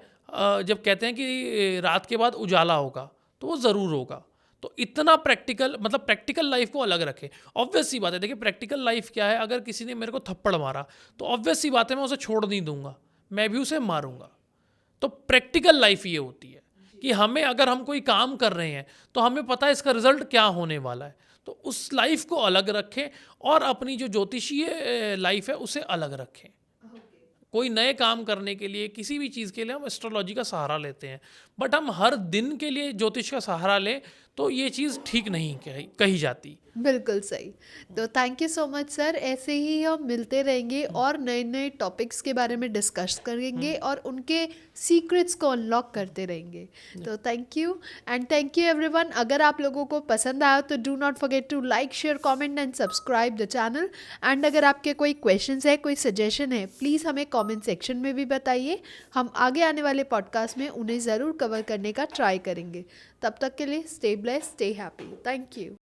जब कहते हैं कि रात के बाद उजाला होगा तो वो ज़रूर होगा। तो इतना प्रैक्टिकल, मतलब प्रैक्टिकल लाइफ को अलग रखें। ऑब्वियस सी बात है, देखिए प्रैक्टिकल लाइफ क्या है, अगर किसी ने मेरे को थप्पड़ मारा तो ऑब्वियस सी बात है मैं उसे छोड़ नहीं दूंगा, मैं भी उसे मारूंगा। तो प्रैक्टिकल लाइफ ये होती है कि हमें, अगर हम कोई काम कर रहे हैं तो हमें पता है इसका रिजल्ट क्या होने वाला है, तो उस लाइफ को अलग रखें और अपनी जो ज्योतिषीय लाइफ है उसे अलग रखें। कोई नए काम करने के लिए, किसी भी चीज़ के लिए हम एस्ट्रोलॉजी का सहारा लेते हैं, बट हम हर दिन के लिए ज्योतिष का सहारा लें तो ये चीज़ ठीक नहीं कही जाती। बिल्कुल सही। तो thank you so much sir, ऐसे ही हम मिलते रहेंगे और नए नए टॉपिक्स के बारे में डिस्कस करेंगे और उनके सीक्रेट्स को अनलॉक करते रहेंगे। तो thank you and thank you everyone. अगर आप लोगों को पसंद आया तो do not forget to like, share, comment and subscribe the channel. And अगर आपके कोई क्वेश्चंस है, कोई सजेशन है, प्लीज़ हमें कमेंट सेक्शन में भी बताइए। हम आगे आने वाले पॉडकास्ट में उन्हें ज़रूर कवर करने का ट्राई करेंगे। तब तक के लिए stay blessed, stay happy. Thank you.